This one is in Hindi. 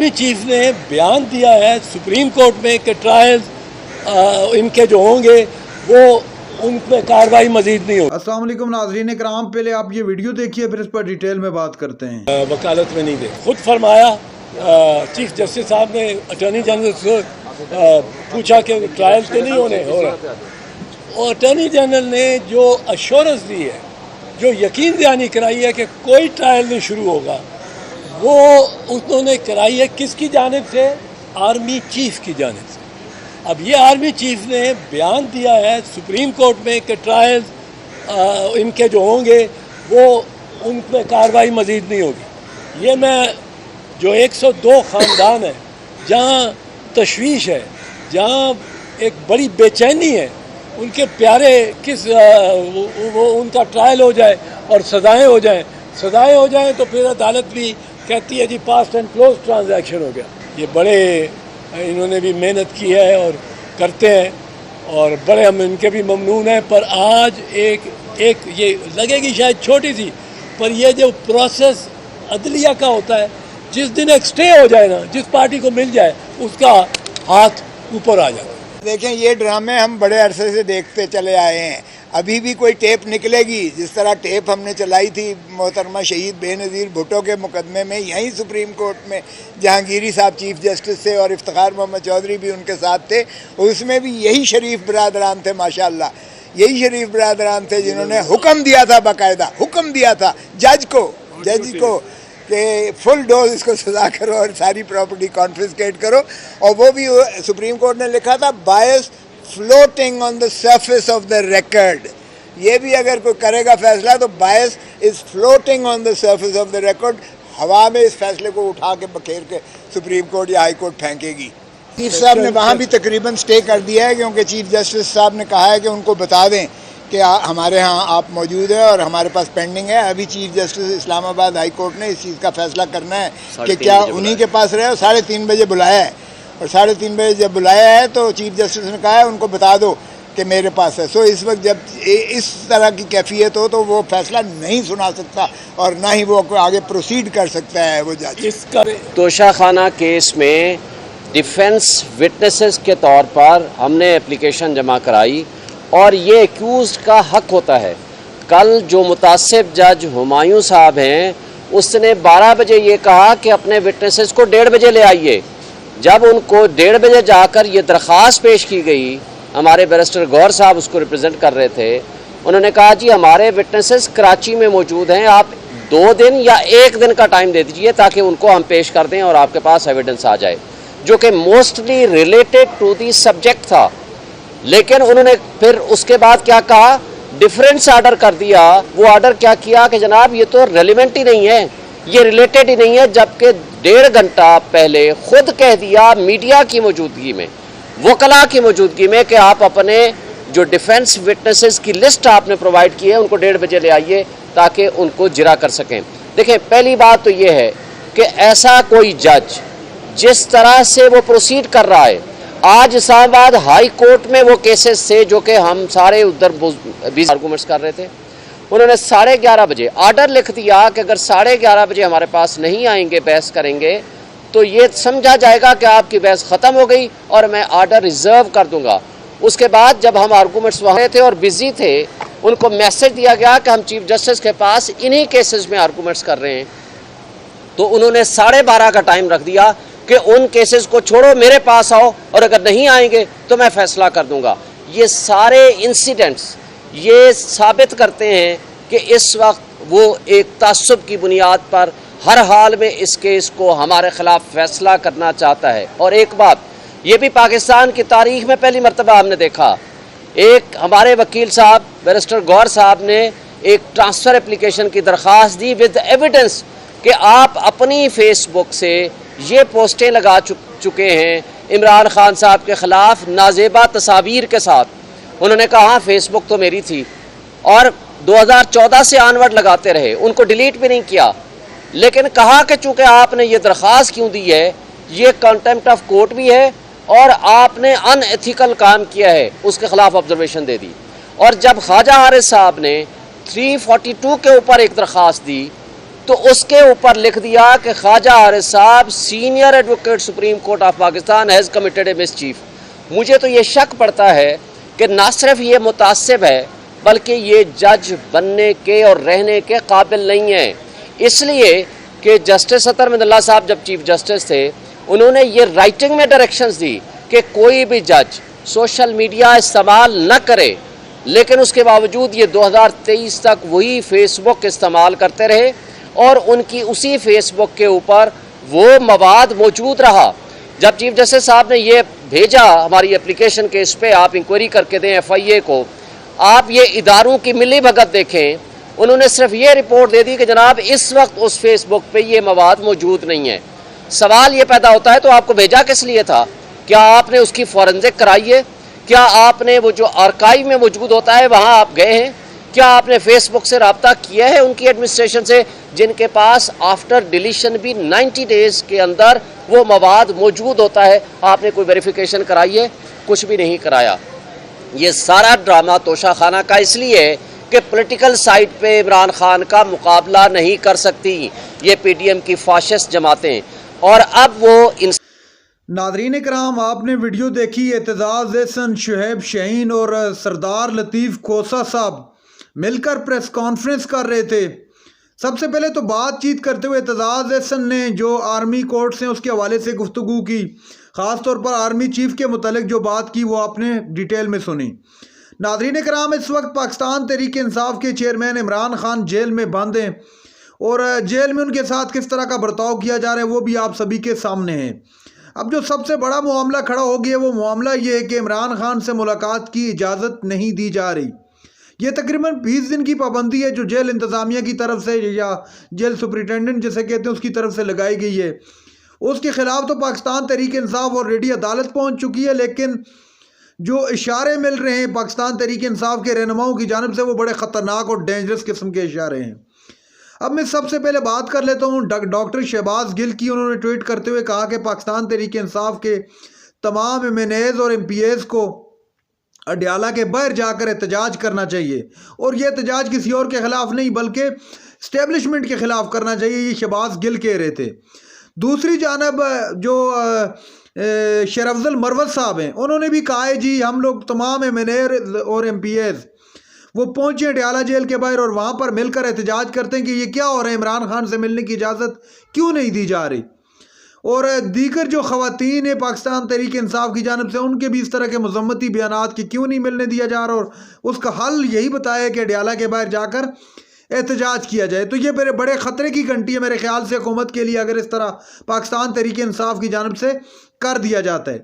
आर्मी चीफ ने बयान दिया है सुप्रीम कोर्ट में कि ट्रायल्स इनके जो होंगे वो उन पर कार्रवाई मजीद नहीं होगी। अस्सलाम वालेकुम नाज़रीन कराम, पहले आप ये वीडियो देखिए फिर इस पर डिटेल में बात करते हैं। वकालत में नहीं दे, खुद फरमाया चीफ जस्टिस साहब ने अटॉर्नी जनरल से पूछा कि ट्रायल तो नहीं होने हो रहा, और अटॉर्नी जनरल ने जो अश्योरेंस दी है, जो यकीन दहानी कराई है कि कोई ट्रायल नहीं शुरू होगा, वो उन्होंने कराई है किसकी जानिब से? आर्मी चीफ की जानिब से। अब ये आर्मी चीफ ने बयान दिया है सुप्रीम कोर्ट में कि ट्रायल्स इनके जो होंगे वो उन पर कार्रवाई मजीद नहीं होगी। ये मैं जो 102 ख़ानदान है जहाँ तशवीश है, जहाँ एक बड़ी बेचैनी है, उनके प्यारे किस वो उनका ट्रायल हो जाए और सज़ाएँ हो जाएँ तो फिर अदालत भी कहती है जी पास्ट एंड क्लोज ट्रांजैक्शन हो गया। ये बड़े इन्होंने भी मेहनत की है और करते हैं और बड़े हम इनके भी ममनून हैं। पर आज एक ये लगेगी शायद छोटी सी, पर ये जो प्रोसेस अदलिया का होता है, जिस दिन एक स्टे हो जाए ना, जिस पार्टी को मिल जाए उसका हाथ ऊपर आ जाता है। देखें, ये ड्रामे हम बड़े अरसे से देखते चले आए हैं। अभी भी कोई टेप निकलेगी, जिस तरह टेप हमने चलाई थी मोहतरमा शहीद बेनज़ीर भुट्टो के मुकदमे में, यहीं सुप्रीम कोर्ट में जहांगीरी साहब चीफ जस्टिस थे और इफ्तिखार मोहम्मद चौधरी भी उनके साथ थे, उसमें भी यही शरीफ बरादरान थे, माशाअल्लाह यही शरीफ बरादरान थे जिन्होंने हुक्म दिया था, बाकायदा हुक्म दिया था जज को कि फुल डोज इसको सजा करो और सारी प्रॉपर्टी कॉन्फिस्केट करो। और वो भी सुप्रीम कोर्ट ने लिखा था bias floating on the surface of the record. ये भी अगर कोई करेगा फैसला तो bias is floating on the surface of the record, हवा में इस फैसले को उठा के बखेर के सुप्रीम कोर्ट या हाई कोर्ट फेंकेगी। चीफ साहब ने वहाँ भी तकरीबन स्टे कर दिया है, क्योंकि चीफ जस्टिस साहब ने कहा है कि उनको बता दें कि हमारे यहाँ आप मौजूद हैं और हमारे पास पेंडिंग है। अभी chief justice Islamabad high court ने इस चीज़ का फैसला करना है कि क्या उन्हीं के पास रहे, और 3:30 बजे बुलाया है, और 3:30 बजे जब बुलाया है तो चीफ जस्टिस ने कहा है उनको बता दो कि मेरे पास है। सो इस वक्त जब इस तरह की कैफियत हो तो वो फैसला नहीं सुना सकता और ना ही वो आगे प्रोसीड कर सकता है वो जज। इसका तोशाखाना केस में डिफेंस विटनेसेस के तौर पर हमने एप्लीकेशन जमा कराई और ये एक्यूज़ का हक होता है। कल जो मुतासिब जज हुमायूं साहब हैं, उसने 12 बजे ये कहा कि अपने विटनेसेस को 1:30 बजे ले आइए। जब उनको 1:30 बजे जाकर ये दरख्वास्त पेश की गई, हमारे बैरिस्टर गौर साहब उसको रिप्रेजेंट कर रहे थे, उन्होंने कहा जी हमारे विटनेसेस कराची में मौजूद हैं, आप 2 दिन या 1 दिन का टाइम दे दीजिए ताकि उनको हम पेश कर दें और आपके पास एविडेंस आ जाए, जो कि mostly related to the subject था। लेकिन उन्होंने फिर उसके बाद क्या कहा, डिफरेंस आर्डर कर दिया। वो आर्डर क्या किया कि जनाब ये तो रेलिवेंट ही नहीं है, ये रिलेटेड ही नहीं है, जबकि 1.5 घंटा पहले खुद कह दिया मीडिया की मौजूदगी में, वकला की मौजूदगी में, कि आप अपने जो डिफेंस विटनेसेस की लिस्ट आपने प्रोवाइड की है उनको 1:30 बजे ले आइए ताकि उनको जिरा कर सकें। देखें, पहली बात तो ये है कि ऐसा कोई जज जिस तरह से वो प्रोसीड कर रहा है, आज इस्लामाबाद हाई कोर्ट में वो केसेस थे जो कि हम सारे उधर 20 आर्गूमेंट्स कर रहे थे, उन्होंने 11:30 बजे आर्डर लिख दिया कि अगर 11:30 बजे हमारे पास नहीं आएंगे, बहस करेंगे, तो ये समझा जाएगा कि आपकी बहस ख़त्म हो गई और मैं आर्डर रिज़र्व कर दूंगा। उसके बाद जब हम आर्गूमेंट्स वहाँ थे और बिजी थे, उनको मैसेज दिया गया कि हम चीफ जस्टिस के पास इन्हीं केसेस में आर्गूमेंट्स कर रहे हैं, तो उन्होंने 12:30 का टाइम रख दिया कि उन केसेस को छोड़ो, मेरे पास आओ, और अगर नहीं आएंगे तो मैं फैसला कर दूंगा। ये सारे इंसिडेंट्स ये साबित करते हैं कि इस वक्त वो एक तासुब की बुनियाद पर हर हाल में इस केस को हमारे ख़िलाफ़ फैसला करना चाहता है। और एक बात ये भी पाकिस्तान की तारीख़ में पहली मरतबा हमने देखा, एक हमारे वकील साहब बैरिस्टर गौर साहब ने एक ट्रांसफ़र एप्लीकेशन की दरख्वास्त दी विद एविडेंस कि आप अपनी फेसबुक से ये पोस्टें लगा चुके हैं इमरान खान साहब के ख़िलाफ़ नाजेबा तस्वीर के साथ। उन्होंने कहा हाँ, फेसबुक तो मेरी थी, और 2014 से आनवर्ड लगाते रहे, उनको डिलीट भी नहीं किया, लेकिन कहा कि चूँकि आपने ये दरख्वास्त क्यों दी है, ये कंटेम्प्ट ऑफ कोर्ट भी है और आपने अनएथिकल काम किया है, उसके ख़िलाफ़ ऑब्जर्वेशन दे दी। और जब ख्वाजा हारिस साहब ने 342 के ऊपर एक दरख्वास्त दी तो उसके ऊपर लिख दिया कि ख्वाजा हारिस साहब senior advocate supreme court of Pakistan has committed A mischief. मुझे तो ये शक पड़ता है कि ना सिर्फ ये मुतासिब है बल्कि ये जज बनने के और रहने के काबिल नहीं है, इसलिए कि जस्टिस अतर मिनल्ला साहब जब चीफ जस्टिस थे उन्होंने ये राइटिंग में डायरेक्शंस दी कि कोई भी जज सोशल मीडिया इस्तेमाल न करे, लेकिन उसके बावजूद ये 2023 तक वही फेसबुक इस्तेमाल करते रहे और उनकी उसी फेसबुक के ऊपर वो मवाद मौजूद रहा। जब चीफ जस्टिस साहब ने ये भेजा हमारी एप्लीकेशन के इस पर आप इंक्वायरी करके दें FIA को, आप ये इदारों की मिली भगत देखें, उन्होंने सिर्फ ये रिपोर्ट दे दी कि जनाब इस वक्त उस फेसबुक पे ये मवाद मौजूद नहीं है। सवाल ये पैदा होता है तो आपको भेजा किस लिए था? क्या आपने उसकी फॉरेंसिक कराई है? क्या आपने वो जो आर्काइव में मौजूद होता है वहाँ आप गए हैं? क्या आपने फेसबुक से रब्ता किया है उनकी एडमिनिस्ट्रेशन से, जिनके पास आफ्टर डिलीशन भी 90 डेज़ के अंदर वो मवाद मौजूद होता है? आपने कोई वेरिफिकेशन कराई है? कुछ भी नहीं कराया। ये सारा ड्रामा तोशाखाना का इसलिए है कि पॉलिटिकल साइड पे इमरान खान का मुकाबला नहीं कर सकती ये PDM की फाशिस्ट जमातें, और अब वो इन नादरीन कराम, आपने वीडियो देखी। एतजाज़ एहसन, शुहैब शाहीन और सरदार लतीफ़ खोसा साहब मिलकर प्रेस कॉन्फ्रेंस कर रहे थे। सबसे पहले तो बातचीत करते हुए एतजाज़ एहसन ने जो आर्मी कोर्ट से उसके हवाले से गुफ्तगू की, ख़ास तौर पर आर्मी चीफ के मुतालिक जो बात की वो आपने डिटेल में सुनी। नादरीन कराम, इस वक्त पाकिस्तान तहरीक इंसाफ के चेयरमैन इमरान खान जेल में बंद हैं और जेल में उनके साथ किस तरह का बर्ताव किया जा रहा है वो भी आप सभी के सामने है। अब जो सबसे बड़ा मामला खड़ा हो गया वो मामला ये है कि इमरान खान से मुलाकात की इजाज़त नहीं दी जा रही। ये तकरीबन 20 दिन की पाबंदी है जो जेल इंतज़ामिया की तरफ से या जेल सुपरिटेंडेंट जिसे कहते हैं उसकी तरफ से लगाई गई है। उसके ख़िलाफ़ तो पाकिस्तान तहरीक इंसाफ ऑलरेडी अदालत पहुँच चुकी है, लेकिन जो इशारे मिल रहे हैं पाकिस्तान तहरीक इंसाफ के रहनुमाओं की जानिब से वो बड़े ख़तरनाक और डेंजरस किस्म के इशारे हैं। अब मैं सबसे पहले बात कर लेता हूँ डॉक्टर शहबाज गिल की। उन्होंने ट्वीट करते हुए कहा कि पाकिस्तान तहरीक इंसाफ के तमाम MNAs और MPAs को अडयाला के बाहर जाकर एहतजाज करना चाहिए, और ये एहतजाज किसी और के ख़िलाफ़ नहीं बल्कि इस्टेब्लिशमेंट के ख़िलाफ़ करना चाहिए, ये शहबाज गिल कह रहे थे। दूसरी जानब जो शेर अफजल मरवत साहब हैं उन्होंने भी कहा है जी हम लोग तमाम MNA और MPAs वो पहुँचे अडयाला जेल के बाहर और वहाँ पर मिलकर एहतजाज करते हैं कि ये क्या हो रहा है, इमरान खान से मिलने की इजाज़त क्यों नहीं दी जा रही। और दीगर जो ख़वातीन है पाकिस्तान तहरीक इंसाफ की जानिब से उनके भी इस तरह के मज़म्मती बयानात की क्यों नहीं मिलने दिया जा रहा, और उसका हल यही बताया कि अडयाला के बाहर जाकर एहतजाज किया जाए। तो ये मेरे बड़े ख़तरे की घंटी है मेरे ख्याल से हुकूमत के लिए, अगर इस तरह पाकिस्तान तहरीक इंसाफ की जानिब से कर दिया जाता है।